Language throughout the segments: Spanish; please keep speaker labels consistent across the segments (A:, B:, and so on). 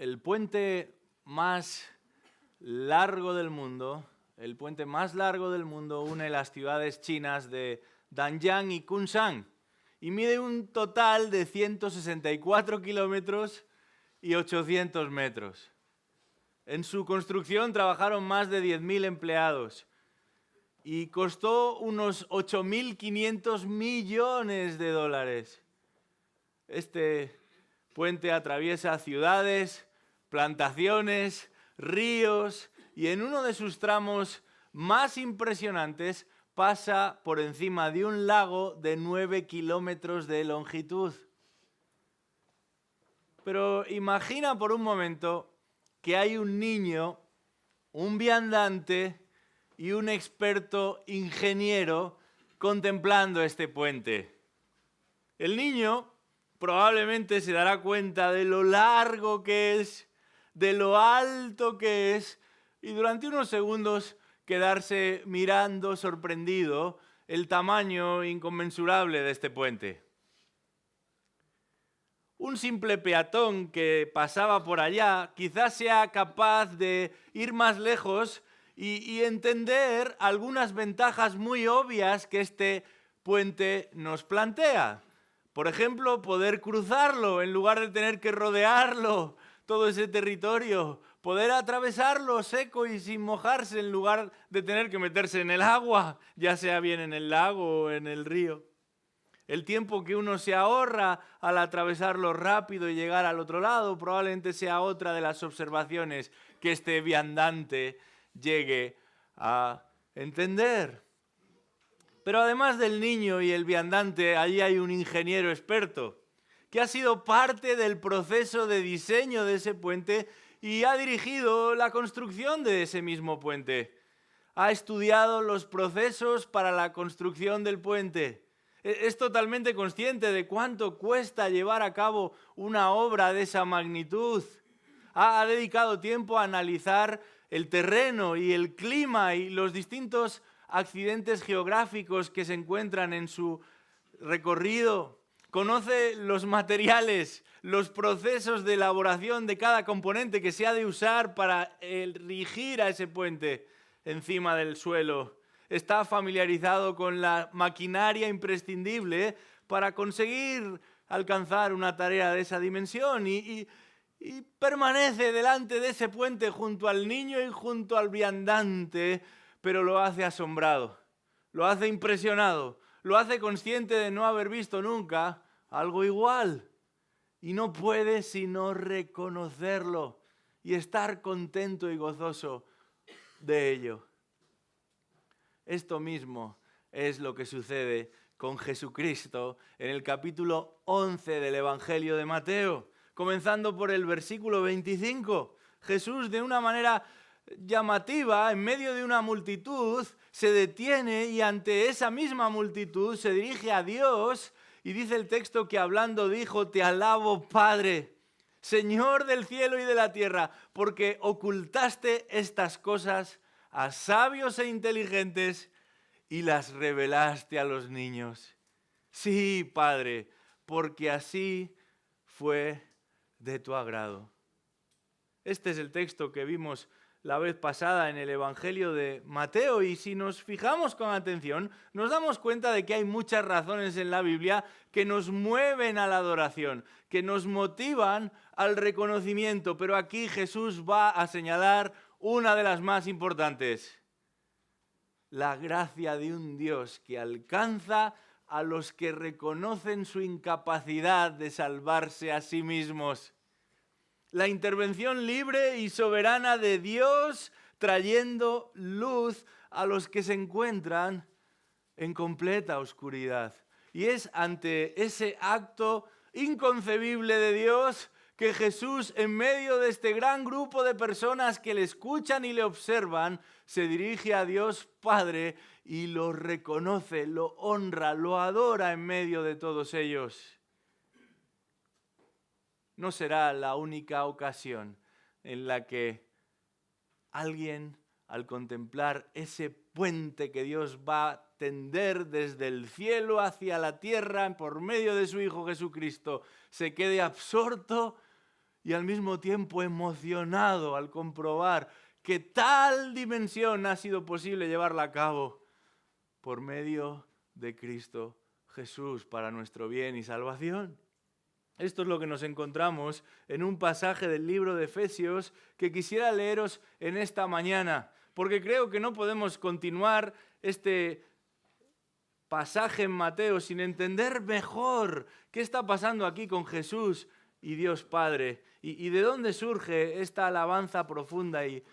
A: El puente más largo del mundo, une las ciudades chinas de Danyang y Kunshan y mide un total de 164 kilómetros y 800 metros. En su construcción trabajaron más de 10.000 empleados y costó unos 8.500 millones de dólares. Este puente atraviesa ciudades, plantaciones, ríos y en uno de sus tramos más impresionantes pasa por encima de un lago de 9 kilómetros de longitud. Pero imagina por un momento que hay un niño, un viandante y un experto ingeniero contemplando este puente. El niño probablemente se dará cuenta de lo largo que es, de lo alto que es, y durante unos segundos quedarse mirando sorprendido el tamaño inconmensurable de este puente. Un simple peatón que pasaba por allá quizás sea capaz de ir más lejos y entender algunas ventajas muy obvias que este puente nos plantea. Por ejemplo, poder cruzarlo en lugar de tener que rodearlo, todo ese territorio. Poder atravesarlo seco y sin mojarse en lugar de tener que meterse en el agua, ya sea bien en el lago o en el río. El tiempo que uno se ahorra al atravesarlo rápido y llegar al otro lado probablemente sea otra de las observaciones que este viandante llegue a entender. Pero además del niño y el viandante, allí hay un ingeniero experto que ha sido parte del proceso de diseño de ese puente y ha dirigido la construcción de ese mismo puente. Ha estudiado los procesos para la construcción del puente. Es totalmente consciente de cuánto cuesta llevar a cabo una obra de esa magnitud. Ha dedicado tiempo a analizar el terreno y el clima y los distintos accidentes geográficos que se encuentran en su recorrido. Conoce los materiales, los procesos de elaboración de cada componente que se ha de usar para erigir a ese puente encima del suelo. Está familiarizado con la maquinaria imprescindible para conseguir alcanzar una tarea de esa dimensión y permanece delante de ese puente junto al niño y junto al viandante, pero lo hace asombrado, lo hace impresionado, lo hace consciente de no haber visto nunca algo igual y no puede sino reconocerlo y estar contento y gozoso de ello. Esto mismo es lo que sucede con Jesucristo en el capítulo 11 del Evangelio de Mateo, comenzando por el versículo 25. Jesús, de una manera llamativa, en medio de una multitud, se detiene y ante esa misma multitud se dirige a Dios y dice el texto que hablando dijo: Te alabo, Padre, Señor del cielo y de la tierra, porque ocultaste estas cosas a sabios e inteligentes y las revelaste a los niños. Sí, Padre, porque así fue de tu agrado. Este es el texto que vimos la vez pasada en el Evangelio de Mateo y si nos fijamos con atención nos damos cuenta de que hay muchas razones en la Biblia que nos mueven a la adoración, que nos motivan al reconocimiento, pero aquí Jesús va a señalar una de las más importantes: la gracia de un Dios que alcanza a los que reconocen su incapacidad de salvarse a sí mismos. La intervención libre y soberana de Dios trayendo luz a los que se encuentran en completa oscuridad. Y es ante ese acto inconcebible de Dios que Jesús, en medio de este gran grupo de personas que le escuchan y le observan, se dirige a Dios Padre y lo reconoce, lo honra, lo adora en medio de todos ellos. No será la única ocasión en la que alguien, al contemplar ese puente que Dios va a tender desde el cielo hacia la tierra por medio de su Hijo Jesucristo, se quede absorto y al mismo tiempo emocionado al comprobar que tal dimensión ha sido posible llevarla a cabo por medio de Cristo Jesús para nuestro bien y salvación. Esto es lo que nos encontramos en un pasaje del libro de Efesios que quisiera leeros en esta mañana, porque creo que no podemos continuar este pasaje en Mateo sin entender mejor qué está pasando aquí con Jesús y Dios Padre y de dónde surge esta alabanza profunda y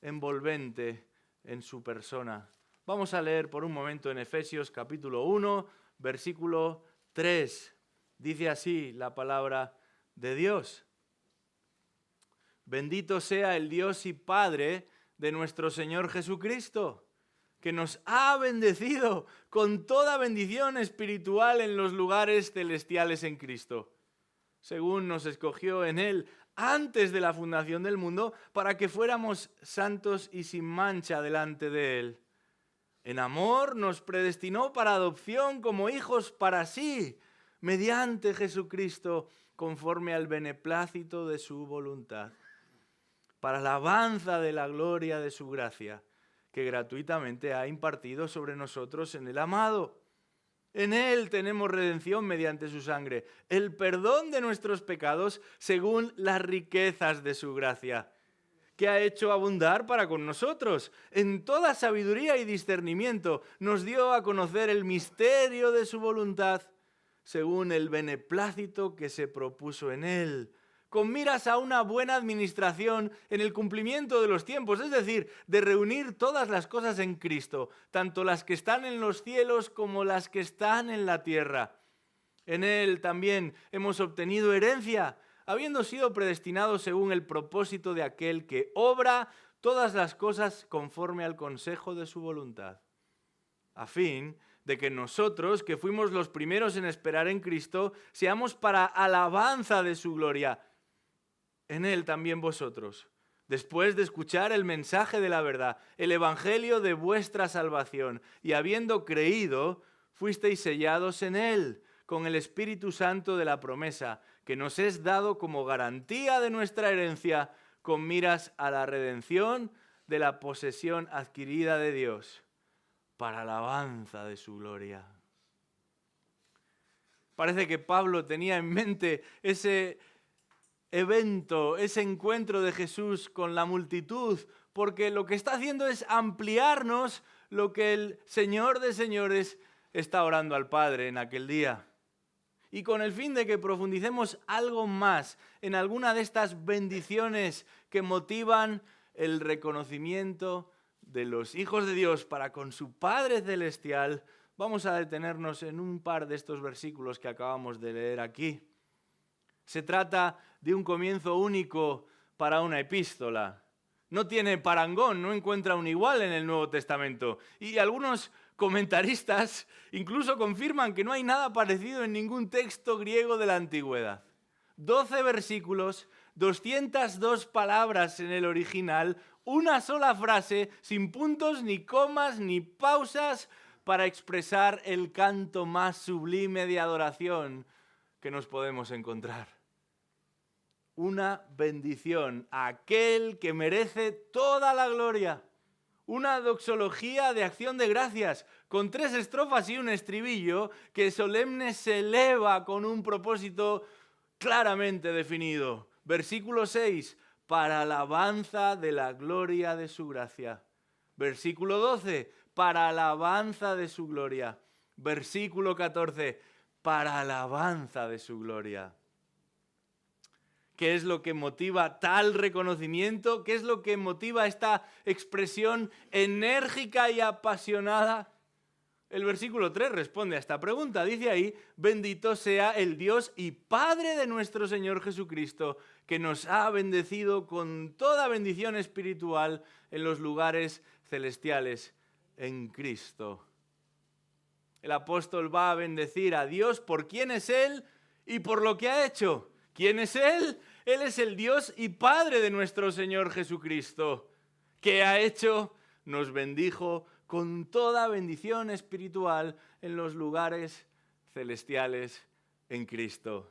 A: envolvente en su persona. Vamos a leer por un momento en Efesios capítulo 1, versículo 3. Dice así la palabra de Dios. Bendito sea el Dios y Padre de nuestro Señor Jesucristo, que nos ha bendecido con toda bendición espiritual en los lugares celestiales en Cristo, según nos escogió en Él antes de la fundación del mundo, para que fuéramos santos y sin mancha delante de Él. En amor nos predestinó para adopción como hijos para sí, mediante Jesucristo, conforme al beneplácito de su voluntad, para la alabanza de la gloria de su gracia, que gratuitamente ha impartido sobre nosotros en el amado. En Él tenemos redención mediante su sangre, el perdón de nuestros pecados según las riquezas de su gracia, que ha hecho abundar para con nosotros. En toda sabiduría y discernimiento nos dio a conocer el misterio de su voluntad, según el beneplácito que se propuso en Él, con miras a una buena administración en el cumplimiento de los tiempos, es decir, de reunir todas las cosas en Cristo, tanto las que están en los cielos como las que están en la tierra. En Él también hemos obtenido herencia, habiendo sido predestinados según el propósito de aquel que obra todas las cosas conforme al consejo de su voluntad, a fin de que nosotros, que fuimos los primeros en esperar en Cristo, seamos para alabanza de su gloria. En Él también vosotros, después de escuchar el mensaje de la verdad, el evangelio de vuestra salvación, y habiendo creído, fuisteis sellados en Él, con el Espíritu Santo de la promesa, que nos es dado como garantía de nuestra herencia, con miras a la redención de la posesión adquirida de Dios, para alabanza de su gloria. Parece que Pablo tenía en mente ese evento, ese encuentro de Jesús con la multitud, porque lo que está haciendo es ampliarnos lo que el Señor de señores está orando al Padre en aquel día. Y con el fin de que profundicemos algo más en alguna de estas bendiciones que motivan el reconocimiento de los hijos de Dios para con su Padre Celestial, vamos a detenernos en un par de estos versículos que acabamos de leer aquí. Se trata de un comienzo único para una epístola. No tiene parangón, no encuentra un igual en el Nuevo Testamento. Y algunos comentaristas incluso confirman que no hay nada parecido en ningún texto griego de la antigüedad. 12 versículos, 202 palabras en el original, una sola frase, sin puntos, ni comas, ni pausas, para expresar el canto más sublime de adoración que nos podemos encontrar. Una bendición a aquel que merece toda la gloria. Una doxología de acción de gracias, con 3 estrofas y un estribillo que solemne se eleva con un propósito claramente definido. Versículo 6, para alabanza de la gloria de su gracia. Versículo 12, para alabanza de su gloria. Versículo 14, para alabanza de su gloria. ¿Qué es lo que motiva tal reconocimiento? ¿Qué es lo que motiva esta expresión enérgica y apasionada? El versículo 3 responde a esta pregunta. Dice ahí, bendito sea el Dios y Padre de nuestro Señor Jesucristo, que nos ha bendecido con toda bendición espiritual en los lugares celestiales en Cristo. El apóstol va a bendecir a Dios por quién es Él y por lo que ha hecho. ¿Quién es Él? Él es el Dios y Padre de nuestro Señor Jesucristo. ¿Qué ha hecho? Nos bendijo con toda bendición espiritual en los lugares celestiales en Cristo.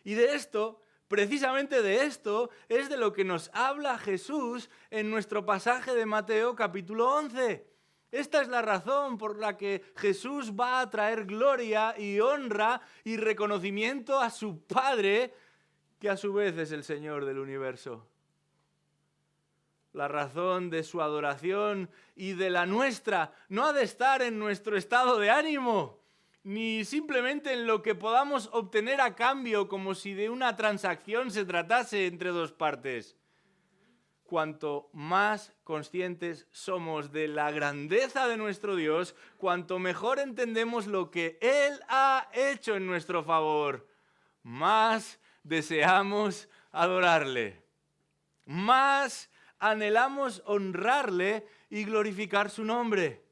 A: Y de esto Precisamente de esto es de lo que nos habla Jesús en nuestro pasaje de Mateo capítulo 11. Esta es la razón por la que Jesús va a traer gloria y honra y reconocimiento a su Padre, que a su vez es el Señor del universo. La razón de su adoración y de la nuestra no ha de estar en nuestro estado de ánimo, ni simplemente en lo que podamos obtener a cambio, como si de una transacción se tratase entre dos partes. Cuanto más conscientes somos de la grandeza de nuestro Dios, cuanto mejor entendemos lo que Él ha hecho en nuestro favor, más deseamos adorarle, más anhelamos honrarle y glorificar su nombre.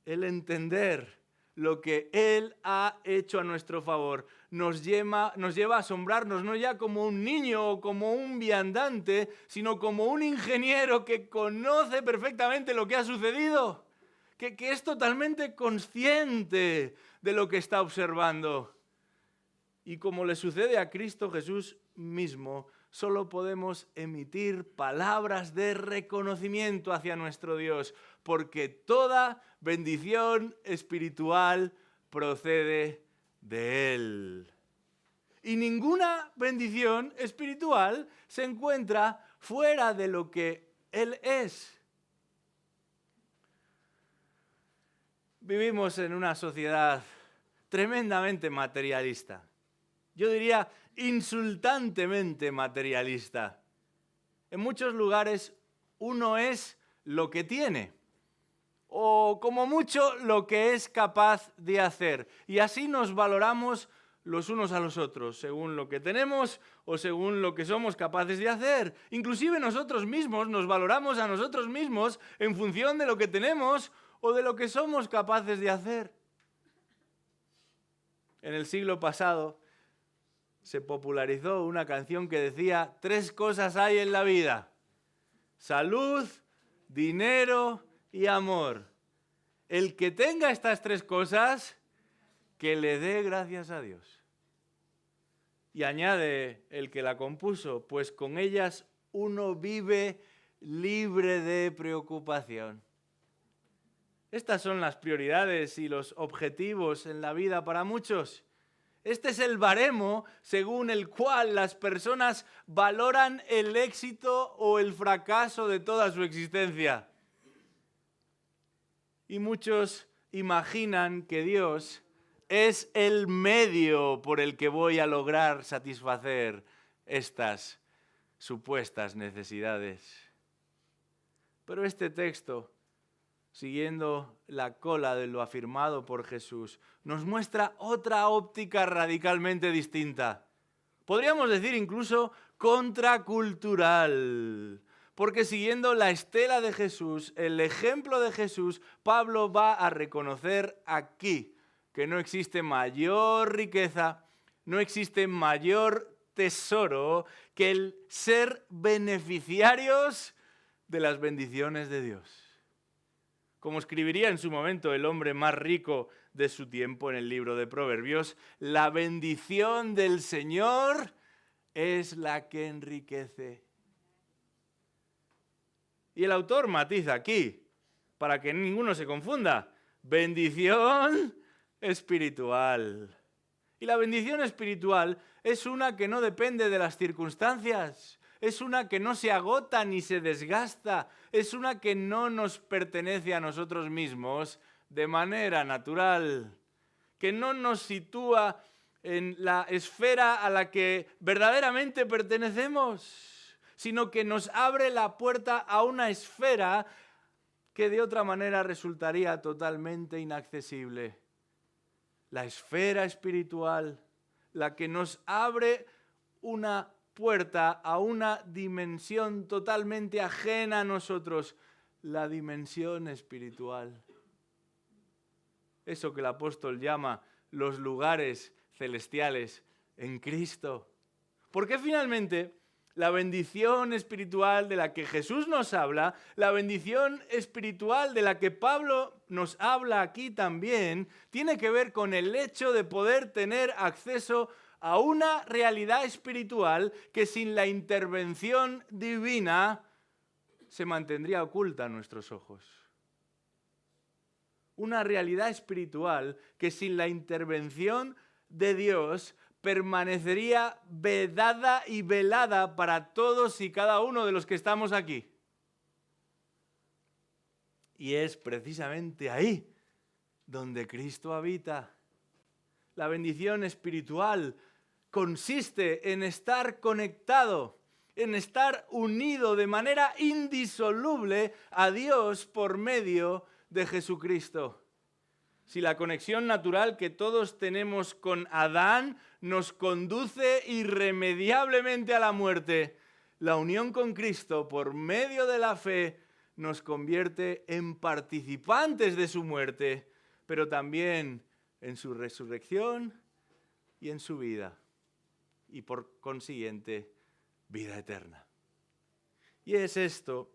A: El entender lo que Él ha hecho a nuestro favor nos lleva a asombrarnos, no ya como un niño o como un viandante, sino como un ingeniero que conoce perfectamente lo que ha sucedido, que es totalmente consciente de lo que está observando. Y como le sucede a Cristo Jesús mismo, solo podemos emitir palabras de reconocimiento hacia nuestro Dios, porque toda bendición espiritual procede de Él. Y ninguna bendición espiritual se encuentra fuera de lo que Él es. Vivimos en una sociedad tremendamente materialista. Yo diría insultantemente materialista. En muchos lugares uno es lo que tiene, o como mucho lo que es capaz de hacer. Y así nos valoramos los unos a los otros, según lo que tenemos o según lo que somos capaces de hacer. Inclusive nosotros mismos nos valoramos a nosotros mismos en función de lo que tenemos o de lo que somos capaces de hacer. En el siglo pasado se popularizó una canción que decía: 3 cosas hay en la vida: salud, dinero y amor. El que tenga estas 3 cosas, que le dé gracias a Dios. Y añade el que la compuso: pues con ellas uno vive libre de preocupación. Estas son las prioridades y los objetivos en la vida para muchos. Este es el baremo según el cual las personas valoran el éxito o el fracaso de toda su existencia. Y muchos imaginan que Dios es el medio por el que voy a lograr satisfacer estas supuestas necesidades. Pero este texto, siguiendo la cola de lo afirmado por Jesús, nos muestra otra óptica radicalmente distinta. Podríamos decir incluso contracultural. Porque siguiendo la estela de Jesús, el ejemplo de Jesús, Pablo va a reconocer aquí que no existe mayor riqueza, no existe mayor tesoro que el ser beneficiarios de las bendiciones de Dios. Como escribiría en su momento el hombre más rico de su tiempo en el libro de Proverbios, la bendición del Señor es la que enriquece. Y el autor matiza aquí, para que ninguno se confunda: bendición espiritual. Y la bendición espiritual es una que no depende de las circunstancias, es una que no se agota ni se desgasta, es una que no nos pertenece a nosotros mismos de manera natural, que no nos sitúa en la esfera a la que verdaderamente pertenecemos, sino que nos abre la puerta a una esfera que de otra manera resultaría totalmente inaccesible. La esfera espiritual, la que nos abre una puerta a una dimensión totalmente ajena a nosotros, la dimensión espiritual. Eso que el apóstol llama los lugares celestiales en Cristo. Porque finalmente la bendición espiritual de la que Jesús nos habla, la bendición espiritual de la que Pablo nos habla aquí también, tiene que ver con el hecho de poder tener acceso a una realidad espiritual que sin la intervención divina se mantendría oculta a nuestros ojos. Una realidad espiritual que sin la intervención de Dios permanecería vedada y velada para todos y cada uno de los que estamos aquí. Y es precisamente ahí donde Cristo habita. La bendición espiritual consiste en estar conectado, en estar unido de manera indisoluble a Dios por medio de Jesucristo. Si la conexión natural que todos tenemos con Adán nos conduce irremediablemente a la muerte, la unión con Cristo por medio de la fe nos convierte en participantes de su muerte, pero también en su resurrección y en su vida, y por consiguiente, vida eterna. Y es esto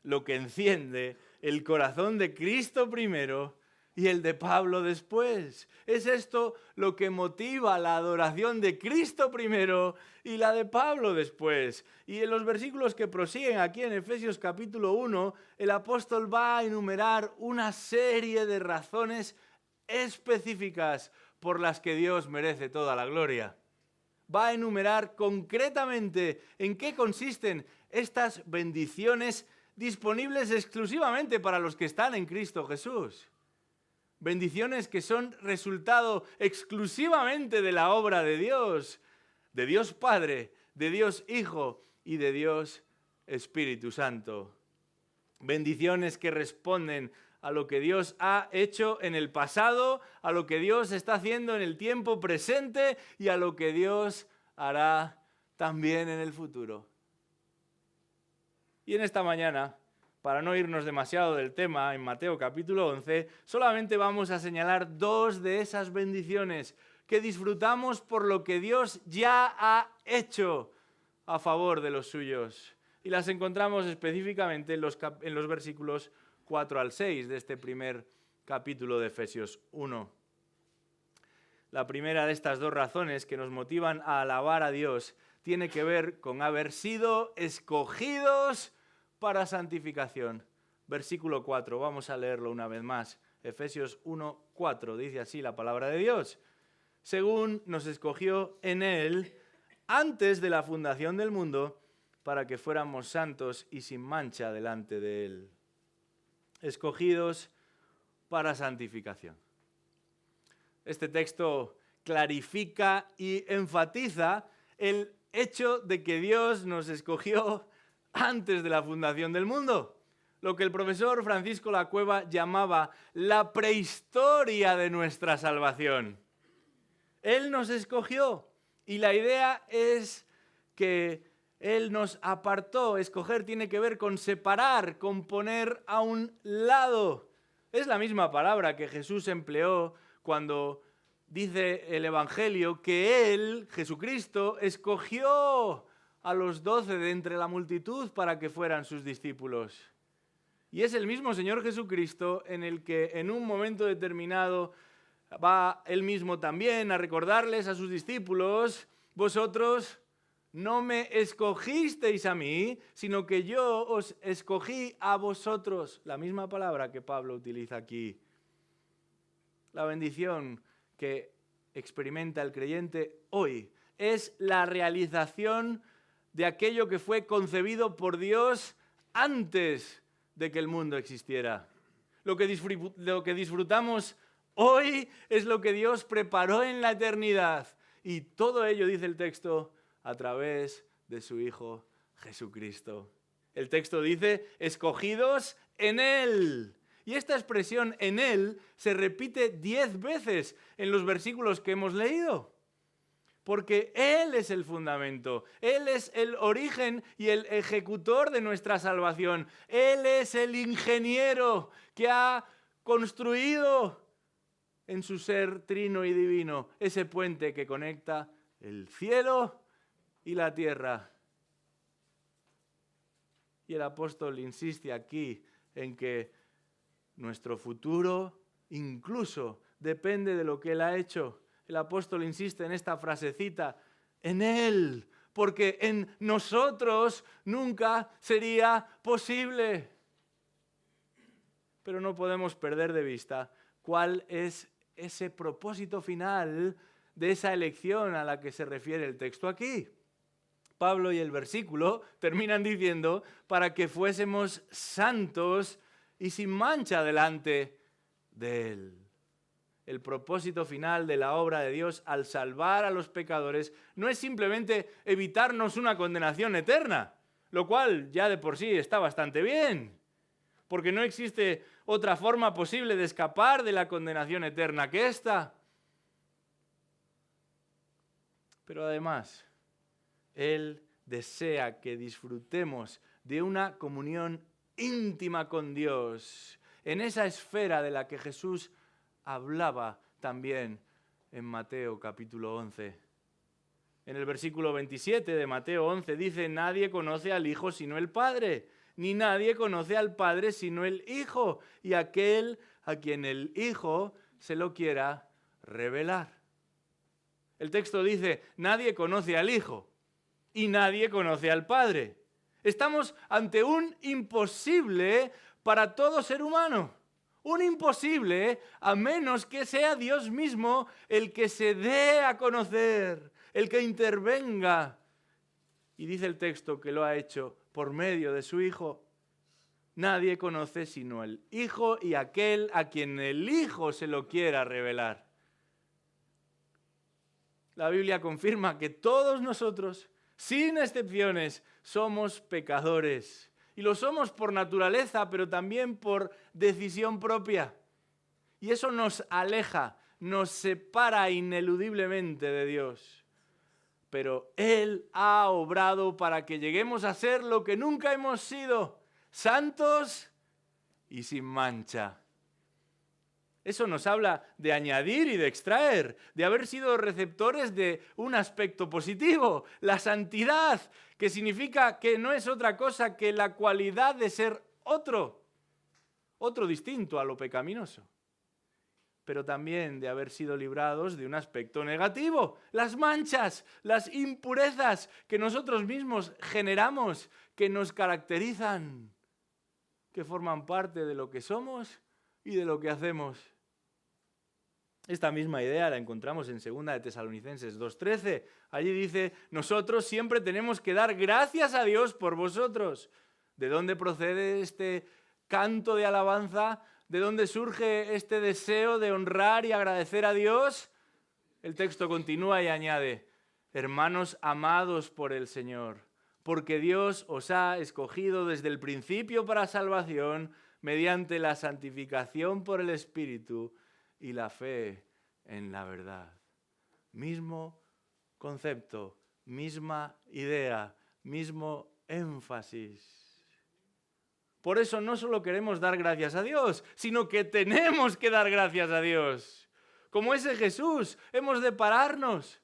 A: lo que enciende el corazón de Cristo primero y el de Pablo después. Es esto lo que motiva la adoración de Cristo primero y la de Pablo después. Y en los versículos que prosiguen aquí en Efesios capítulo 1, el apóstol va a enumerar una serie de razones específicas por las que Dios merece toda la gloria. Va a enumerar concretamente en qué consisten estas bendiciones disponibles exclusivamente para los que están en Cristo Jesús. Bendiciones que son resultado exclusivamente de la obra de Dios Padre, de Dios Hijo y de Dios Espíritu Santo. Bendiciones que responden a lo que Dios ha hecho en el pasado, a lo que Dios está haciendo en el tiempo presente y a lo que Dios hará también en el futuro. Y en esta mañana, para no irnos demasiado del tema, en Mateo capítulo 11, solamente vamos a señalar dos de esas bendiciones que disfrutamos por lo que Dios ya ha hecho a favor de los suyos. Y las encontramos específicamente en los versículos 4 al 6 de este primer capítulo de Efesios 1. La primera de estas dos razones que nos motivan a alabar a Dios tiene que ver con haber sido escogidos para santificación. Versículo 4, vamos a leerlo una vez más. Efesios 1, 4, dice así la palabra de Dios. Según nos escogió en Él antes de la fundación del mundo, para que fuéramos santos y sin mancha delante de Él. Escogidos para santificación. Este texto clarifica y enfatiza el hecho de que Dios nos escogió antes de la fundación del mundo. Lo que el profesor Francisco Lacueva llamaba la prehistoria de nuestra salvación. Él nos escogió y la idea es que Él nos apartó. Escoger tiene que ver con separar, con poner a un lado. Es la misma palabra que Jesús empleó cuando dice el Evangelio que Él, Jesucristo, escogió a los 12 de entre la multitud para que fueran sus discípulos. Y es el mismo Señor Jesucristo en el que en un momento determinado va Él mismo también a recordarles a sus discípulos: vosotros no me escogisteis a mí, sino que yo os escogí a vosotros. La misma palabra que Pablo utiliza aquí. La bendición que experimenta el creyente hoy es la realización de aquello que fue concebido por Dios antes de que el mundo existiera. Lo que disfrutamos hoy es lo que Dios preparó en la eternidad. Y todo ello, dice el texto, a través de su Hijo Jesucristo. El texto dice, escogidos en Él. Y esta expresión en Él se repite 10 veces en los versículos que hemos leído. Porque Él es el fundamento, Él es el origen y el ejecutor de nuestra salvación. Él es el ingeniero que ha construido en su ser trino y divino ese puente que conecta el cielo y la tierra. Y el apóstol insiste aquí en que nuestro futuro incluso depende de lo que Él ha hecho. el apóstol insiste en esta frasecita, en Él, porque en nosotros nunca sería posible. Pero no podemos perder de vista cuál es ese propósito final de esa elección a la que se refiere el texto aquí. Pablo y el versículo terminan diciendo para que fuésemos santos y sin mancha delante de Él. El propósito final de la obra de Dios al salvar a los pecadores no es simplemente evitarnos una condenación eterna, lo cual ya de por sí está bastante bien, porque no existe otra forma posible de escapar de la condenación eterna que esta. Pero además, Él desea que disfrutemos de una comunión íntima con Dios, en esa esfera de la que Jesús hablaba también en Mateo capítulo 11. En el versículo 27 de Mateo 11 dice, nadie conoce al Hijo sino el Padre, ni nadie conoce al Padre sino el Hijo, y aquel a quien el Hijo se lo quiera revelar. El texto dice, nadie conoce al Hijo y nadie conoce al Padre. Estamos ante un imposible para todo ser humano. Un imposible, a menos que sea Dios mismo el que se dé a conocer, el que intervenga. Y dice el texto que lo ha hecho por medio de su Hijo. Nadie conoce sino el Hijo y aquel a quien el Hijo se lo quiera revelar. La Biblia confirma que todos nosotros, sin excepciones, somos pecadores. Y lo somos por naturaleza, pero también por decisión propia. Y eso nos aleja, nos separa ineludiblemente de Dios. Pero Él ha obrado para que lleguemos a ser lo que nunca hemos sido, santos y sin mancha. Eso nos habla de añadir y de extraer, de haber sido receptores de un aspecto positivo, la santidad, que significa que no es otra cosa que la cualidad de ser otro distinto a lo pecaminoso. Pero también de haber sido librados de un aspecto negativo, las manchas, las impurezas que nosotros mismos generamos, que nos caracterizan, que forman parte de lo que somos y de lo que hacemos. Esta misma idea la encontramos en 2 de Tesalonicenses 2:13. Allí dice, nosotros siempre tenemos que dar gracias a Dios por vosotros. ¿De dónde procede este canto de alabanza? ¿De dónde surge este deseo de honrar y agradecer a Dios? El texto continúa y añade, hermanos amados por el Señor, porque Dios os ha escogido desde el principio para salvación mediante la santificación por el Espíritu y la fe en la verdad. Mismo concepto, misma idea, mismo énfasis. Por eso no solo queremos dar gracias a Dios, sino que tenemos que dar gracias a Dios. Como ese Jesús, hemos de pararnos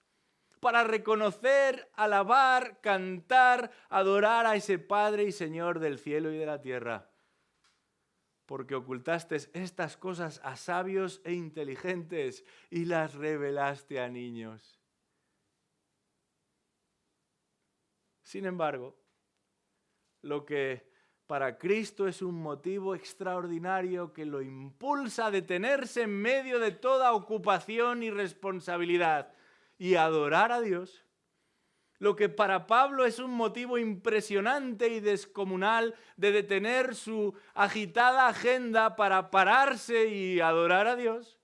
A: para reconocer, alabar, cantar, adorar a ese Padre y Señor del cielo y de la tierra. Porque ocultaste estas cosas a sabios e inteligentes y las revelaste a niños. Sin embargo, lo que para Cristo es un motivo extraordinario que lo impulsa a detenerse en medio de toda ocupación y responsabilidad y adorar a Dios, lo que para Pablo es un motivo impresionante y descomunal de detener su agitada agenda para pararse y adorar a Dios,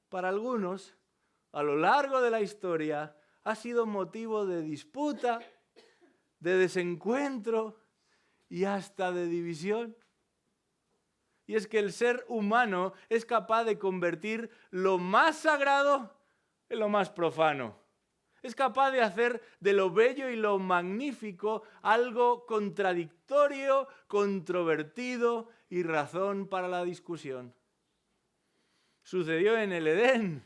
A: para algunos, a lo largo de la historia, ha sido motivo de disputa, de desencuentro y hasta de división. Y es que el ser humano es capaz de convertir lo más sagrado en lo más profano. Es capaz de hacer de lo bello y lo magnífico algo contradictorio, controvertido y razón para la discusión. Sucedió en el Edén,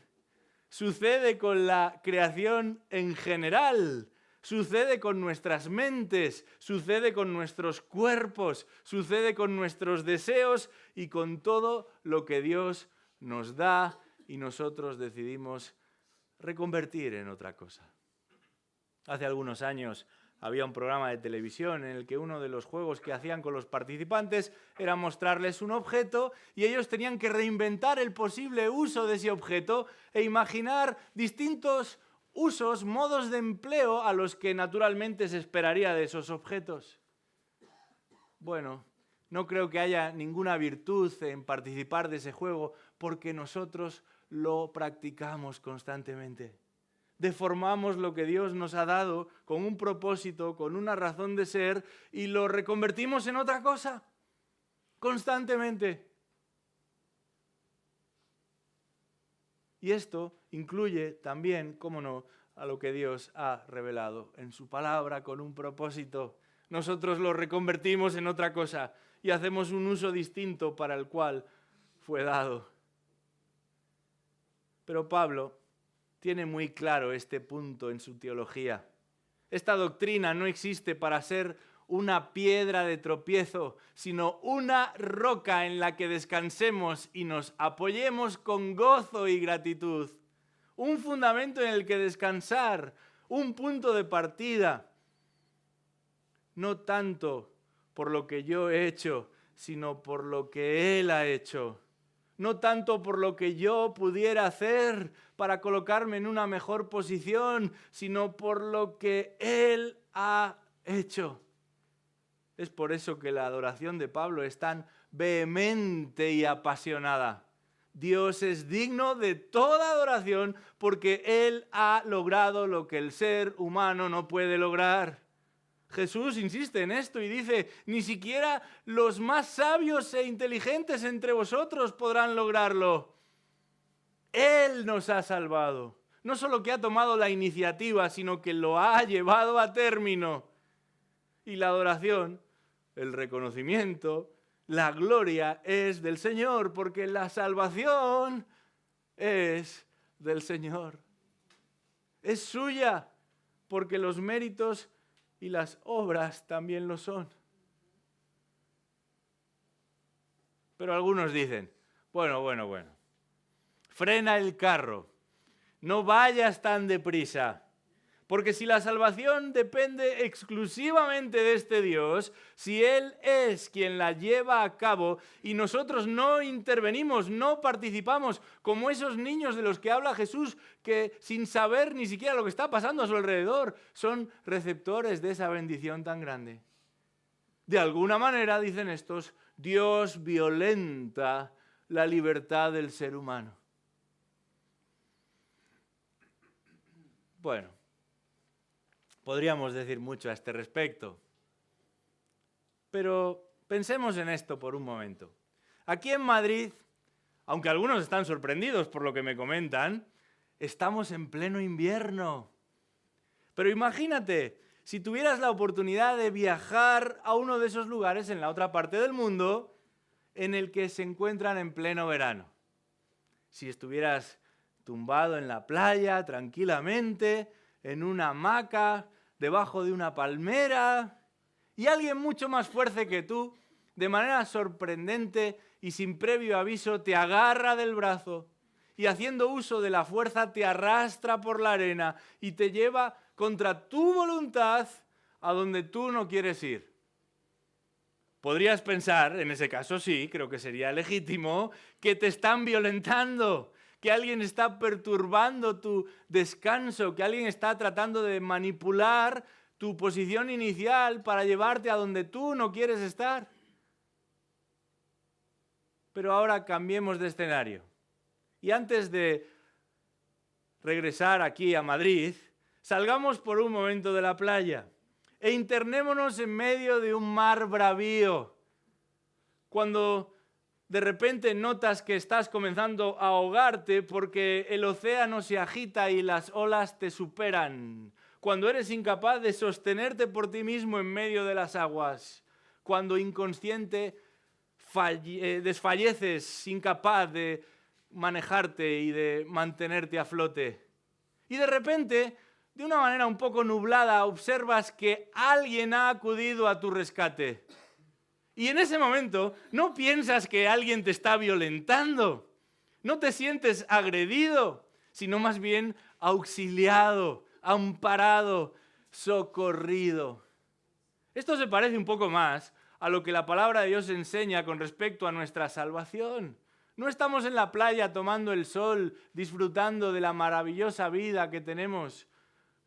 A: sucede con la creación en general, sucede con nuestras mentes, sucede con nuestros cuerpos, sucede con nuestros deseos y con todo lo que Dios nos da y nosotros decidimos reconvertir en otra cosa. Hace algunos años había un programa de televisión en el que uno de los juegos que hacían con los participantes era mostrarles un objeto y ellos tenían que reinventar el posible uso de ese objeto e imaginar distintos usos, modos de empleo a los que naturalmente se esperaría de esos objetos. Bueno, no creo que haya ninguna virtud en participar de ese juego porque nosotros lo practicamos constantemente. Deformamos lo que Dios nos ha dado con un propósito, con una razón de ser y lo reconvertimos en otra cosa constantemente. Y esto incluye también, cómo no, a lo que Dios ha revelado en su palabra con un propósito. Nosotros lo reconvertimos en otra cosa y hacemos un uso distinto para el cual fue dado. Pero Pablo tiene muy claro este punto en su teología. Esta doctrina no existe para ser una piedra de tropiezo, sino una roca en la que descansemos y nos apoyemos con gozo y gratitud. Un fundamento en el que descansar, un punto de partida. No tanto por lo que yo he hecho, sino por lo que Él ha hecho. No tanto por lo que yo pudiera hacer para colocarme en una mejor posición, sino por lo que Él ha hecho. Es por eso que la adoración de Pablo es tan vehemente y apasionada. Dios es digno de toda adoración porque Él ha logrado lo que el ser humano no puede lograr. Jesús insiste en esto y dice, ni siquiera los más sabios e inteligentes entre vosotros podrán lograrlo. Él nos ha salvado. No solo que ha tomado la iniciativa, sino que lo ha llevado a término. Y la adoración, el reconocimiento, la gloria es del Señor, porque la salvación es del Señor. Es suya, porque los méritos y las obras también lo son. Pero algunos dicen, bueno. Frena el carro, no vayas tan deprisa. Porque si la salvación depende exclusivamente de este Dios, si Él es quien la lleva a cabo y nosotros no intervenimos, no participamos, como esos niños de los que habla Jesús, que sin saber ni siquiera lo que está pasando a su alrededor, son receptores de esa bendición tan grande. De alguna manera, dicen estos, Dios violenta la libertad del ser humano. Bueno. Podríamos decir mucho a este respecto, pero pensemos en esto por un momento. Aquí en Madrid, aunque algunos están sorprendidos por lo que me comentan, estamos en pleno invierno. Pero imagínate, si tuvieras la oportunidad de viajar a uno de esos lugares en la otra parte del mundo en el que se encuentran en pleno verano. Si estuvieras tumbado en la playa tranquilamente, en una hamaca, debajo de una palmera, y alguien mucho más fuerte que tú, de manera sorprendente y sin previo aviso, te agarra del brazo y haciendo uso de la fuerza te arrastra por la arena y te lleva contra tu voluntad a donde tú no quieres ir. Podrías pensar, en ese caso sí, creo que sería legítimo, que te están violentando, que alguien está perturbando tu descanso, que alguien está tratando de manipular tu posición inicial para llevarte a donde tú no quieres estar. Pero ahora cambiemos de escenario. Y antes de regresar aquí a Madrid, salgamos por un momento de la playa e internémonos en medio de un mar bravío. Cuando de repente notas que estás comenzando a ahogarte porque el océano se agita y las olas te superan. Cuando eres incapaz de sostenerte por ti mismo en medio de las aguas. Cuando inconsciente desfalleces, incapaz de manejarte y de mantenerte a flote. Y de repente, de una manera un poco nublada, observas que alguien ha acudido a tu rescate. Y en ese momento no piensas que alguien te está violentando. No te sientes agredido, sino más bien auxiliado, amparado, socorrido. Esto se parece un poco más a lo que la palabra de Dios enseña con respecto a nuestra salvación. No estamos en la playa tomando el sol, disfrutando de la maravillosa vida que tenemos.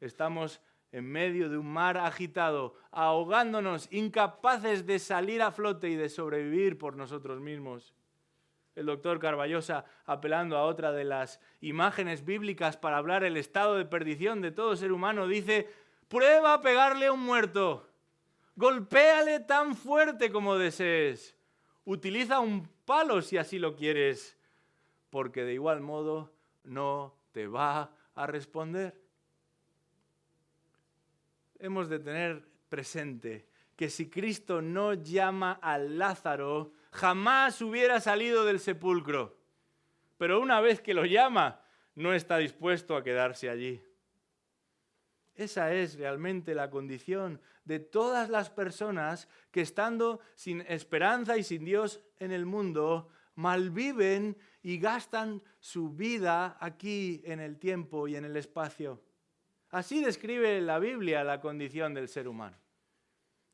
A: Estamos en medio de un mar agitado, ahogándonos, incapaces de salir a flote y de sobrevivir por nosotros mismos. El doctor Carballosa, apelando a otra de las imágenes bíblicas para hablar el estado de perdición de todo ser humano, dice: prueba a pegarle a un muerto, golpéale tan fuerte como desees, utiliza un palo si así lo quieres, porque de igual modo no te va a responder. Hemos de tener presente que si Cristo no llama a Lázaro, jamás hubiera salido del sepulcro. Pero una vez que lo llama, no está dispuesto a quedarse allí. Esa es realmente la condición de todas las personas que, estando sin esperanza y sin Dios en el mundo, malviven y gastan su vida aquí en el tiempo y en el espacio. Así describe la Biblia la condición del ser humano.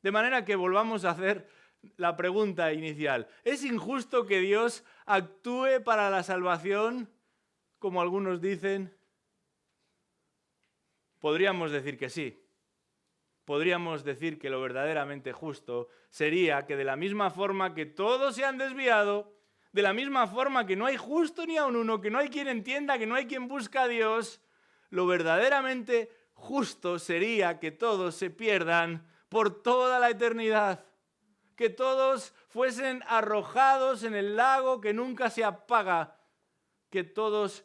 A: De manera que volvamos a hacer la pregunta inicial. ¿Es injusto que Dios actúe para la salvación, como algunos dicen? Podríamos decir que sí. Podríamos decir que lo verdaderamente justo sería que de la misma forma que todos se han desviado, de la misma forma que no hay justo ni aun uno, que no hay quien entienda, que no hay quien busca a Dios, lo verdaderamente justo sería que todos se pierdan por toda la eternidad, que todos fuesen arrojados en el lago que nunca se apaga, que todos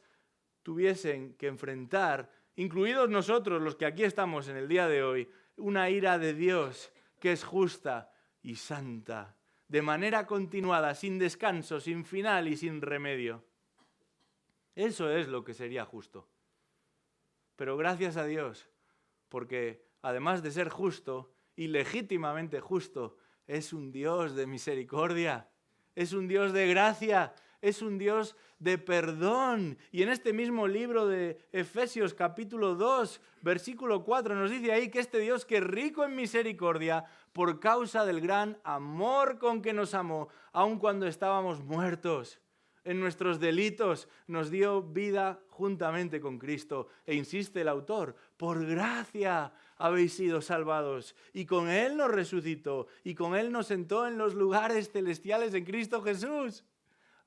A: tuviesen que enfrentar, incluidos nosotros los que aquí estamos en el día de hoy, una ira de Dios que es justa y santa, de manera continuada, sin descanso, sin final y sin remedio. Eso es lo que sería justo. Pero gracias a Dios, porque además de ser justo y legítimamente justo, es un Dios de misericordia, es un Dios de gracia, es un Dios de perdón. Y en este mismo libro de Efesios capítulo 2, versículo 4, nos dice ahí que este Dios, que es rico en misericordia, por causa del gran amor con que nos amó, aun cuando estábamos muertos en nuestros delitos, nos dio vida juntamente con Cristo. E insiste el autor: por gracia habéis sido salvados, y con Él nos resucitó, y con Él nos sentó en los lugares celestiales en Cristo Jesús,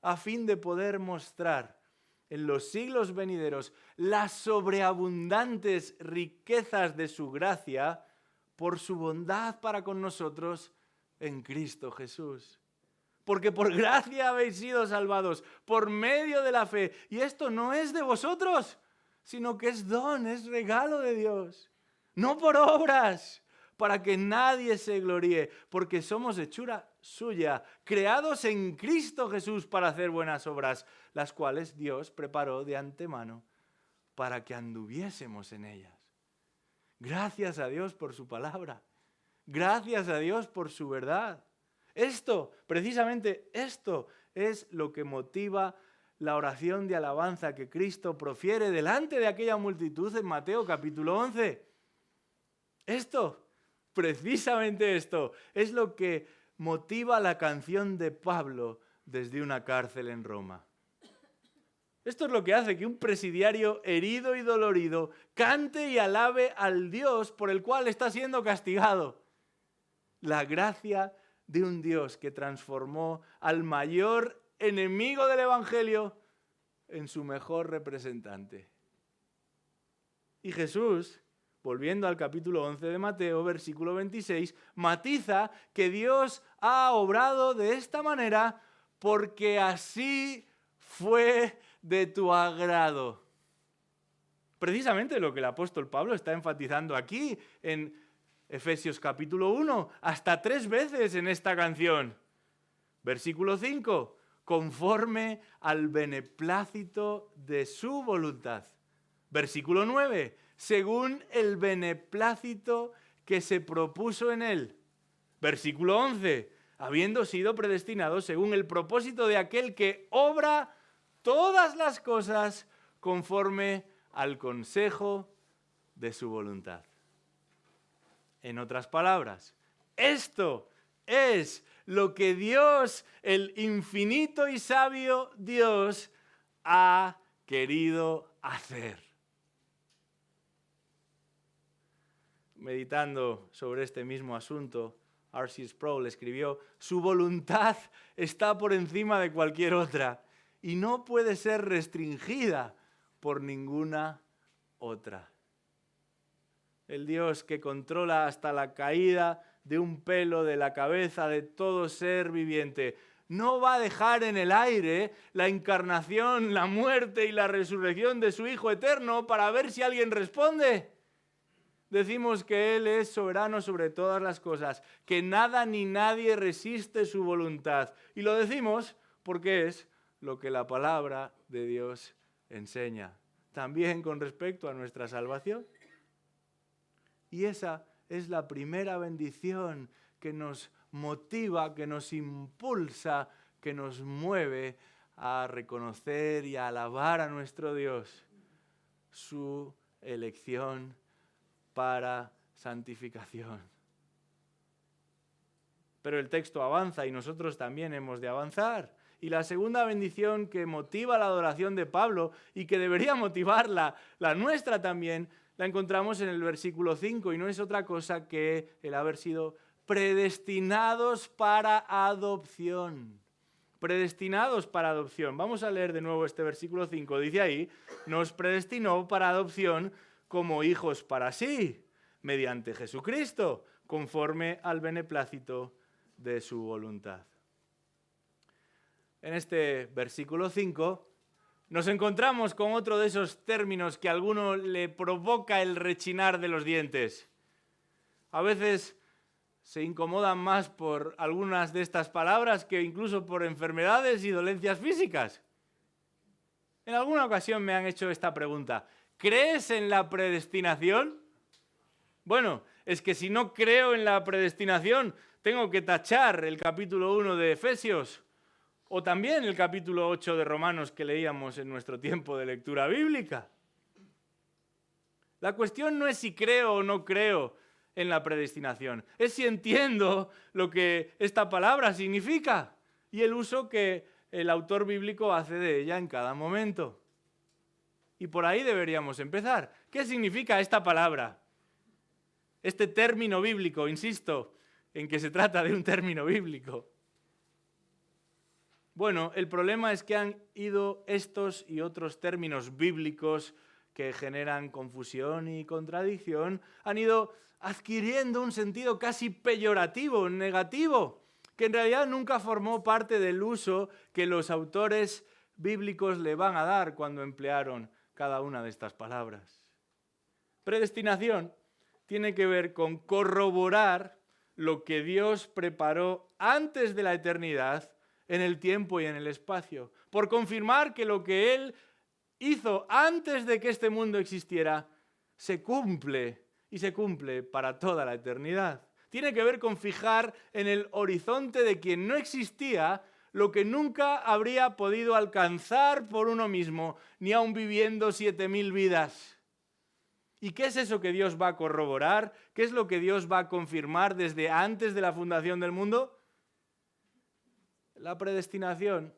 A: a fin de poder mostrar en los siglos venideros las sobreabundantes riquezas de su gracia por su bondad para con nosotros en Cristo Jesús. Porque por gracia habéis sido salvados por medio de la fe. Y esto no es de vosotros, sino que es don, es regalo de Dios. No por obras, para que nadie se gloríe, porque somos hechura suya, creados en Cristo Jesús para hacer buenas obras, las cuales Dios preparó de antemano para que anduviésemos en ellas. Gracias a Dios por su palabra. Gracias a Dios por su verdad. Esto, precisamente esto, es lo que motiva la oración de alabanza que Cristo profiere delante de aquella multitud en Mateo capítulo 11. Esto, precisamente esto, es lo que motiva la canción de Pablo desde una cárcel en Roma. Esto es lo que hace que un presidiario herido y dolorido cante y alabe al Dios por el cual está siendo castigado. La gracia de un Dios que transformó al mayor enemigo del Evangelio en su mejor representante. Y Jesús, volviendo al capítulo 11 de Mateo, versículo 26, matiza que Dios ha obrado de esta manera porque así fue de tu agrado. Precisamente lo que el apóstol Pablo está enfatizando aquí en Efesios capítulo 1, hasta 3 veces en esta canción. Versículo 5, conforme al beneplácito de su voluntad. Versículo 9, según el beneplácito que se propuso en él. Versículo 11, habiendo sido predestinados según el propósito de aquel que obra todas las cosas conforme al consejo de su voluntad. En otras palabras, esto es lo que Dios, el infinito y sabio Dios, ha querido hacer. Meditando sobre este mismo asunto, R.C. Sproul escribió: su voluntad está por encima de cualquier otra y no puede ser restringida por ninguna otra. El Dios que controla hasta la caída de un pelo de la cabeza de todo ser viviente no va a dejar en el aire la encarnación, la muerte y la resurrección de su Hijo eterno para ver si alguien responde. Decimos que Él es soberano sobre todas las cosas, que nada ni nadie resiste su voluntad. Y lo decimos porque es lo que la palabra de Dios enseña. También con respecto a nuestra salvación. Y esa es la primera bendición que nos motiva, que nos impulsa, que nos mueve a reconocer y a alabar a nuestro Dios, su elección para santificación. Pero el texto avanza y nosotros también hemos de avanzar. Y la segunda bendición que motiva la adoración de Pablo y que debería motivar la nuestra también, la encontramos en el versículo 5 y no es otra cosa que el haber sido predestinados para adopción. Predestinados para adopción. Vamos a leer de nuevo este versículo 5. Dice ahí: nos predestinó para adopción como hijos para sí, mediante Jesucristo, conforme al beneplácito de su voluntad. En este versículo 5 nos encontramos con otro de esos términos que a alguno le provoca el rechinar de los dientes. A veces se incomodan más por algunas de estas palabras que incluso por enfermedades y dolencias físicas. En alguna ocasión me han hecho esta pregunta: ¿crees en la predestinación? Bueno, es que si no creo en la predestinación, tengo que tachar el capítulo 1 de Efesios o también el capítulo 8 de Romanos que leíamos en nuestro tiempo de lectura bíblica. La cuestión no es si creo o no creo en la predestinación, es si entiendo lo que esta palabra significa y el uso que el autor bíblico hace de ella en cada momento. Y por ahí deberíamos empezar. ¿Qué significa esta palabra? Este término bíblico, insisto, en que se trata de un término bíblico. Bueno, el problema es que han ido estos y otros términos bíblicos que generan confusión y contradicción, han ido adquiriendo un sentido casi peyorativo, negativo, que en realidad nunca formó parte del uso que los autores bíblicos le van a dar cuando emplearon cada una de estas palabras. Predestinación tiene que ver con corroborar lo que Dios preparó antes de la eternidad, en el tiempo y en el espacio, por confirmar que lo que Él hizo antes de que este mundo existiera se cumple y se cumple para toda la eternidad. Tiene que ver con fijar en el horizonte de quien no existía lo que nunca habría podido alcanzar por uno mismo, ni aun viviendo 7.000 vidas. ¿Y qué es eso que Dios va a corroborar? ¿Qué es lo que Dios va a confirmar desde antes de la fundación del mundo? La predestinación,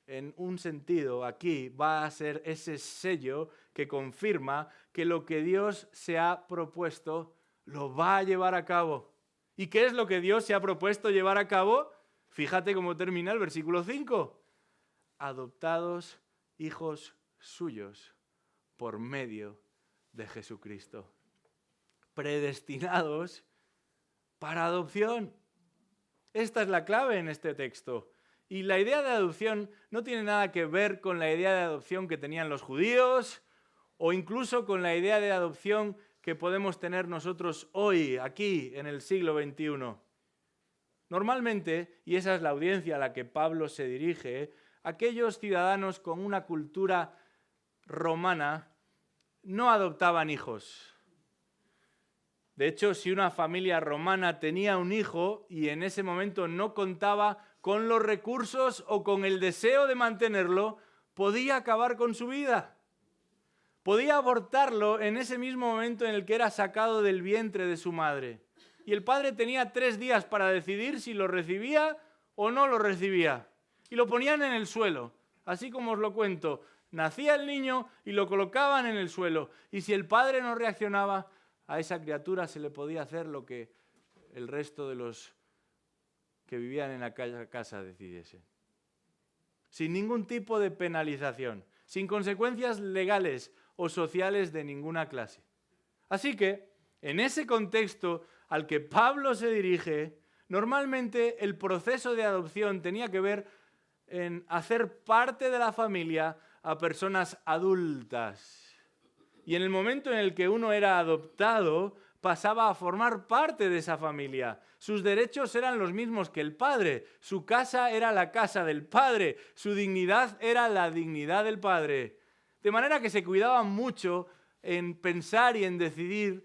A: en un sentido, aquí va a ser ese sello que confirma que lo que Dios se ha propuesto lo va a llevar a cabo. ¿Y qué es lo que Dios se ha propuesto llevar a cabo? Fíjate cómo termina el versículo 5. Adoptados hijos suyos por medio de Jesucristo. Predestinados para adopción. Esta es la clave en este texto. Y la idea de adopción no tiene nada que ver con la idea de adopción que tenían los judíos o incluso con la idea de adopción que podemos tener nosotros hoy, aquí, en el siglo XXI. Normalmente, y esa es la audiencia a la que Pablo se dirige, aquellos ciudadanos con una cultura romana no adoptaban hijos. De hecho, si una familia romana tenía un hijo y en ese momento no contaba con los recursos o con el deseo de mantenerlo, podía acabar con su vida. Podía abortarlo en ese mismo momento en el que era sacado del vientre de su madre. Y el padre tenía 3 días para decidir si lo recibía o no lo recibía. Y lo ponían en el suelo, así como os lo cuento. Nacía el niño y lo colocaban en el suelo. Y si el padre no reaccionaba, a esa criatura se le podía hacer lo que el resto de los que vivían en la casa decidiesen. Sin ningún tipo de penalización, sin consecuencias legales o sociales de ninguna clase. Así que, en ese contexto al que Pablo se dirige, normalmente el proceso de adopción tenía que ver en hacer parte de la familia a personas adultas. Y en el momento en el que uno era adoptado, pasaba a formar parte de esa familia. Sus derechos eran los mismos que el padre. Su casa era la casa del padre. Su dignidad era la dignidad del padre. De manera que se cuidaban mucho en pensar y en decidir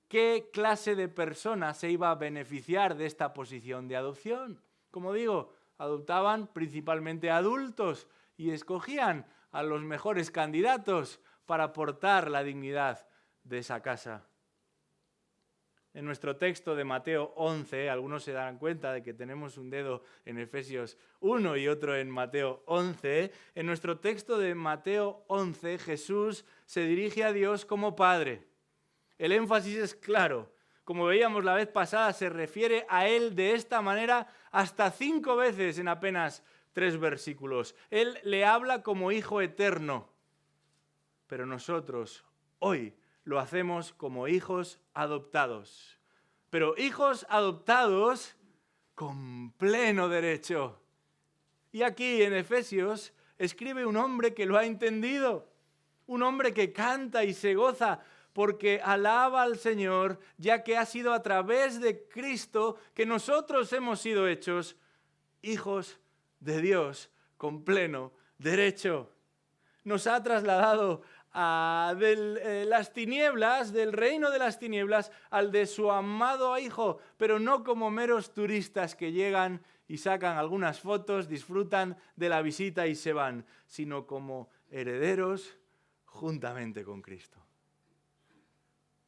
A: qué clase de persona se iba a beneficiar de esta posición de adopción. Como digo, adoptaban principalmente adultos y escogían a los mejores candidatos para aportar la dignidad de esa casa. En nuestro texto de Mateo 11, algunos se darán cuenta de que tenemos un dedo en Efesios 1 y otro en Mateo 11. En nuestro texto de Mateo 11, Jesús se dirige a Dios como Padre. El énfasis es claro. Como veíamos la vez pasada, se refiere a Él de esta manera hasta 5 veces en apenas 3 versículos. Él le habla como Hijo eterno. Pero nosotros hoy lo hacemos como hijos adoptados. Pero hijos adoptados con pleno derecho. Y aquí en Efesios escribe un hombre que lo ha entendido. Un hombre que canta y se goza porque alaba al Señor, ya que ha sido a través de Cristo que nosotros hemos sido hechos hijos de Dios con pleno derecho. Nos ha trasladado de las tinieblas, del reino de las tinieblas, al de su amado Hijo, pero no como meros turistas que llegan y sacan algunas fotos, disfrutan de la visita y se van, sino como herederos juntamente con Cristo.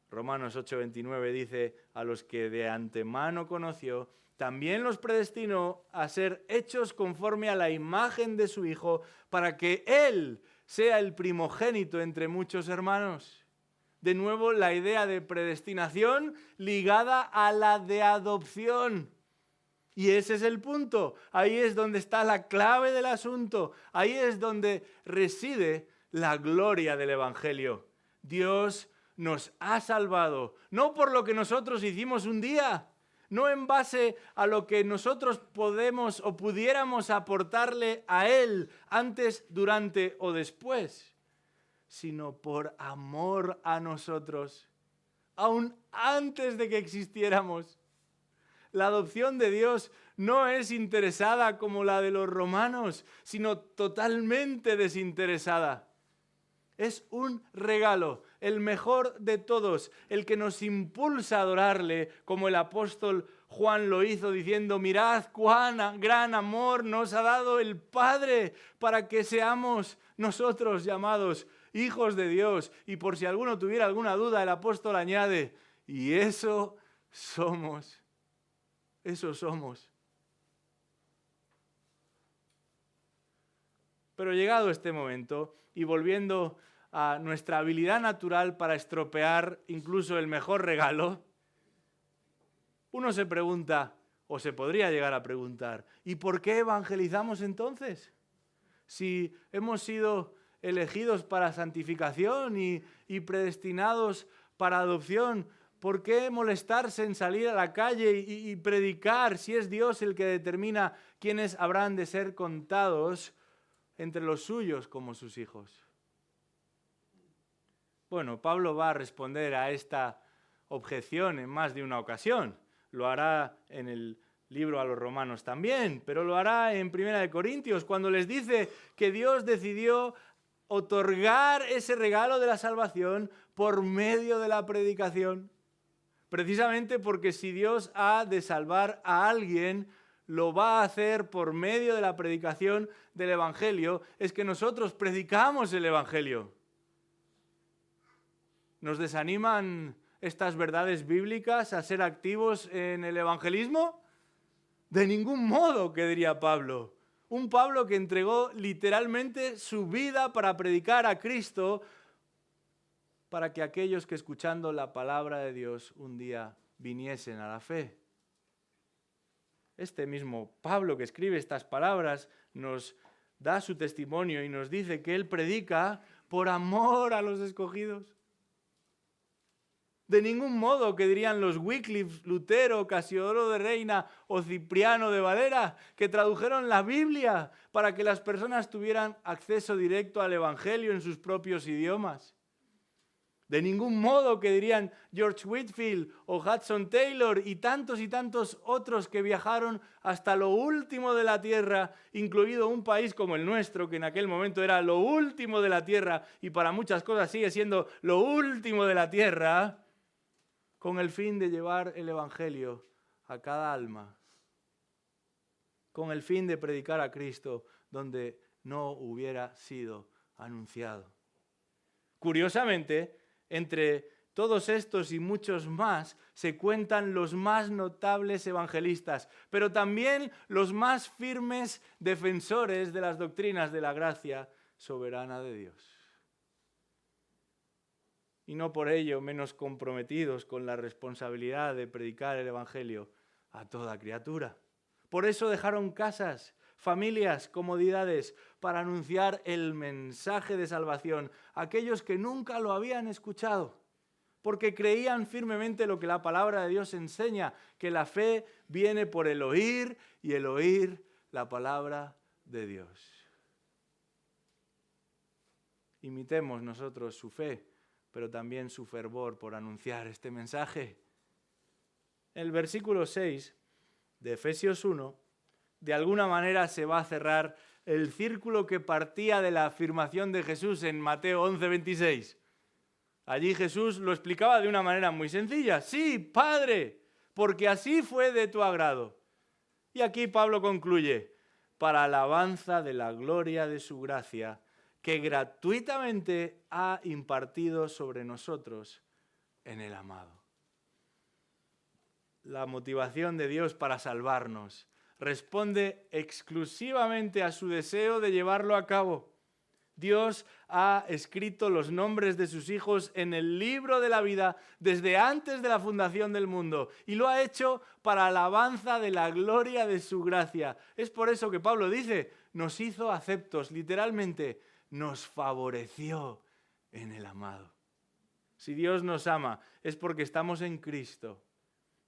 A: Romanos 8:29 dice, a los que de antemano conoció, también los predestinó a ser hechos conforme a la imagen de su Hijo, para que Él sea el primogénito entre muchos hermanos. De nuevo, la idea de predestinación ligada a la de adopción. Y ese es el punto. Ahí es donde está la clave del asunto. Ahí es donde reside la gloria del Evangelio. Dios nos ha salvado, no por lo que nosotros hicimos un día, no en base a lo que nosotros podemos o pudiéramos aportarle a Él antes, durante o después, sino por amor a nosotros, aún antes de que existiéramos. La adopción de Dios no es interesada como la de los romanos, sino totalmente desinteresada. Es un regalo, el mejor de todos, el que nos impulsa a adorarle, como el apóstol Juan lo hizo diciendo, mirad cuán gran amor nos ha dado el Padre para que seamos nosotros llamados hijos de Dios. Y por si alguno tuviera alguna duda, el apóstol añade, y eso somos. Pero llegado este momento y volviendo a nuestra habilidad natural para estropear incluso el mejor regalo, uno se pregunta, o se podría llegar a preguntar, ¿y por qué evangelizamos entonces? Si hemos sido elegidos para santificación y predestinados para adopción, ¿por qué molestarse en salir a la calle y predicar si es Dios el que determina quiénes habrán de ser contados entre los suyos como sus hijos? Bueno, Pablo va a responder a esta objeción en más de una ocasión. Lo hará en el libro a los Romanos también, pero lo hará en 1 Corintios, cuando les dice que Dios decidió otorgar ese regalo de la salvación por medio de la predicación. Precisamente porque si Dios ha de salvar a alguien, lo va a hacer por medio de la predicación del Evangelio, es que nosotros predicamos el Evangelio. ¿Nos desaniman estas verdades bíblicas a ser activos en el evangelismo? De ningún modo, que diría Pablo. Un Pablo que entregó literalmente su vida para predicar a Cristo, para que aquellos que escuchando la palabra de Dios un día viniesen a la fe. Este mismo Pablo que escribe estas palabras nos da su testimonio y nos dice que él predica por amor a los escogidos. De ningún modo, que dirían los Wycliffe, Lutero, Casiodoro de Reina o Cipriano de Valera, que tradujeron la Biblia para que las personas tuvieran acceso directo al Evangelio en sus propios idiomas. De ningún modo, que dirían George Whitefield o Hudson Taylor y tantos otros que viajaron hasta lo último de la tierra, incluido un país como el nuestro, que en aquel momento era lo último de la tierra y para muchas cosas sigue siendo lo último de la tierra, con el fin de llevar el Evangelio a cada alma, con el fin de predicar a Cristo donde no hubiera sido anunciado. Curiosamente, entre todos estos y muchos más se cuentan los más notables evangelistas, pero también los más firmes defensores de las doctrinas de la gracia soberana de Dios. Y no por ello menos comprometidos con la responsabilidad de predicar el Evangelio a toda criatura. Por eso dejaron casas, familias, comodidades, para anunciar el mensaje de salvación a aquellos que nunca lo habían escuchado, porque creían firmemente lo que la palabra de Dios enseña, que la fe viene por el oír y el oír la palabra de Dios. Imitemos nosotros su fe, pero también su fervor por anunciar este mensaje. En el versículo 6 de Efesios 1, de alguna manera se va a cerrar el círculo que partía de la afirmación de Jesús en Mateo 11:26. Allí Jesús lo explicaba de una manera muy sencilla. Sí, Padre, porque así fue de tu agrado. Y aquí Pablo concluye, para alabanza de la gloria de su gracia, que gratuitamente ha impartido sobre nosotros en el amado. La motivación de Dios para salvarnos responde exclusivamente a su deseo de llevarlo a cabo. Dios ha escrito los nombres de sus hijos en el libro de la vida desde antes de la fundación del mundo y lo ha hecho para alabanza de la gloria de su gracia. Es por eso que Pablo dice, nos hizo aceptos, literalmente, nos favoreció en el amado. Si Dios nos ama, es porque estamos en Cristo.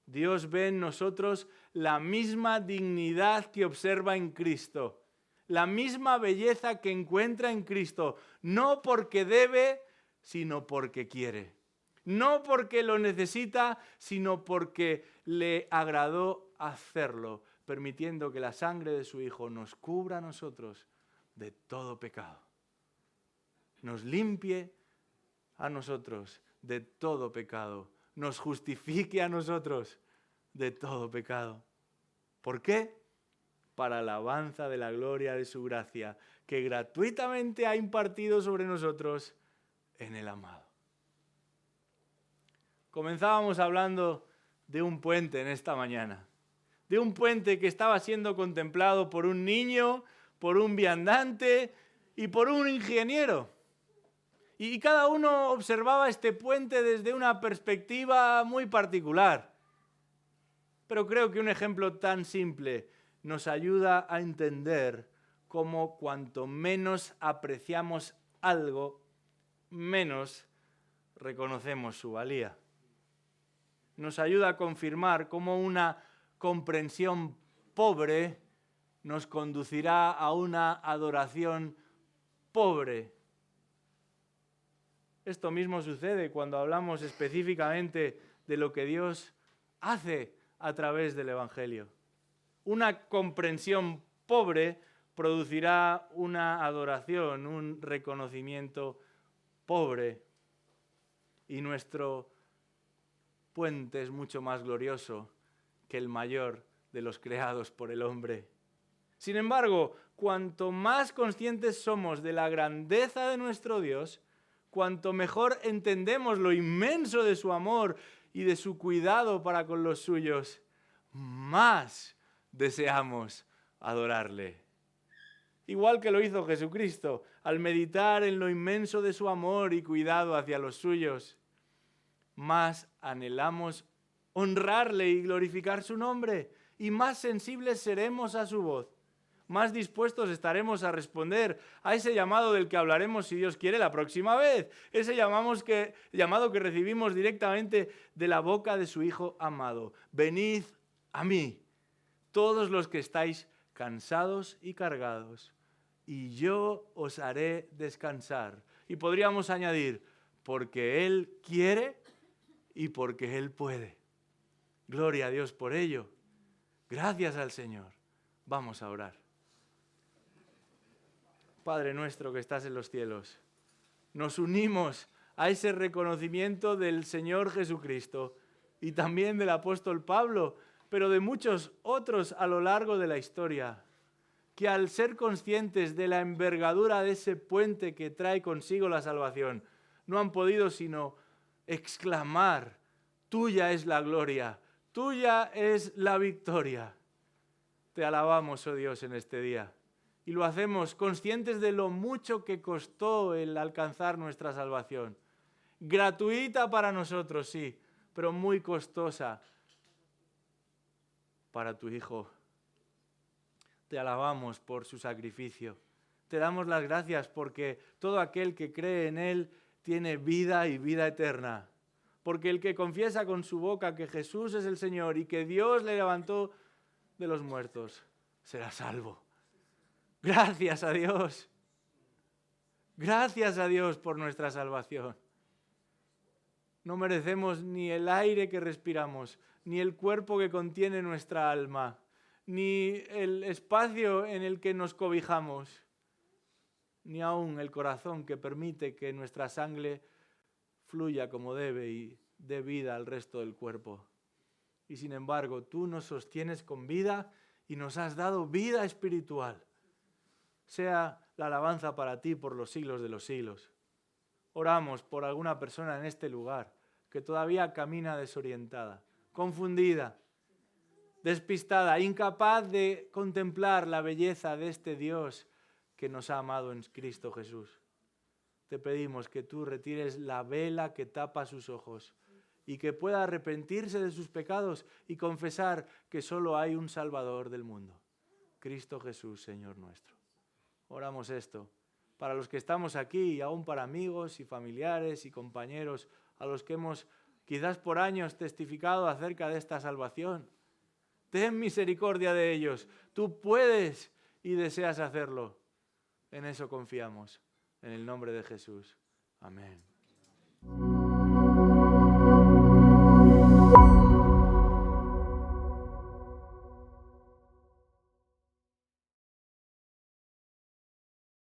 A: Dios ve en nosotros la misma dignidad que observa en Cristo, la misma belleza que encuentra en Cristo, no porque debe, sino porque quiere. No porque lo necesita, sino porque le agradó hacerlo, permitiendo que la sangre de su Hijo nos cubra a nosotros de todo pecado. Nos limpie a nosotros de todo pecado, nos justifique a nosotros de todo pecado. ¿Por qué? Para alabanza de la gloria de su gracia, que gratuitamente ha impartido sobre nosotros en el amado. Comenzábamos hablando de un puente en esta mañana, de un puente que estaba siendo contemplado por un niño, por un viandante y por un ingeniero. Y cada uno observaba este puente desde una perspectiva muy particular. Pero creo que un ejemplo tan simple nos ayuda a entender cómo cuanto menos apreciamos algo, menos reconocemos su valía. Nos ayuda a confirmar cómo una comprensión pobre nos conducirá a una adoración pobre. Esto mismo sucede cuando hablamos específicamente de lo que Dios hace a través del Evangelio. Una comprensión pobre producirá una adoración, un reconocimiento pobre. Y nuestro puente es mucho más glorioso que el mayor de los creados por el hombre. Sin embargo, cuanto más conscientes somos de la grandeza de nuestro Dios, cuanto mejor entendemos lo inmenso de su amor y de su cuidado para con los suyos, más deseamos adorarle. Igual que lo hizo Jesucristo, al meditar en lo inmenso de su amor y cuidado hacia los suyos, más anhelamos honrarle y glorificar su nombre, y más sensibles seremos a su voz. Más dispuestos estaremos a responder a ese llamado del que hablaremos, si Dios quiere, la próxima vez. Ese llamado que recibimos directamente de la boca de su Hijo amado. Venid a mí, todos los que estáis cansados y cargados, y yo os haré descansar. Y podríamos añadir, porque Él quiere y porque Él puede. Gloria a Dios por ello. Gracias al Señor. Vamos a orar. Padre nuestro que estás en los cielos, nos unimos a ese reconocimiento del Señor Jesucristo y también del apóstol Pablo, pero de muchos otros a lo largo de la historia, que al ser conscientes de la envergadura de ese puente que trae consigo la salvación, no han podido sino exclamar: tuya es la gloria, tuya es la victoria. Te alabamos, oh Dios, en este día. Y lo hacemos conscientes de lo mucho que costó el alcanzar nuestra salvación. Gratuita para nosotros, sí, pero muy costosa para tu Hijo. Te alabamos por su sacrificio. Te damos las gracias porque todo aquel que cree en Él tiene vida y vida eterna. Porque el que confiesa con su boca que Jesús es el Señor y que Dios le levantó de los muertos, será salvo. Gracias a Dios. Gracias a Dios por nuestra salvación. No merecemos ni el aire que respiramos, ni el cuerpo que contiene nuestra alma, ni el espacio en el que nos cobijamos, ni aún el corazón que permite que nuestra sangre fluya como debe y dé vida al resto del cuerpo. Y sin embargo, tú nos sostienes con vida y nos has dado vida espiritual. Sea la alabanza para ti por los siglos de los siglos. Oramos por alguna persona en este lugar que todavía camina desorientada, confundida, despistada, incapaz de contemplar la belleza de este Dios que nos ha amado en Cristo Jesús. Te pedimos que tú retires la vela que tapa sus ojos y que pueda arrepentirse de sus pecados y confesar que solo hay un Salvador del mundo, Cristo Jesús, Señor nuestro. Oramos esto para los que estamos aquí y aún para amigos y familiares y compañeros a los que hemos quizás por años testificado acerca de esta salvación. Ten misericordia de ellos. Tú puedes y deseas hacerlo. En eso confiamos. En el nombre de Jesús. Amén.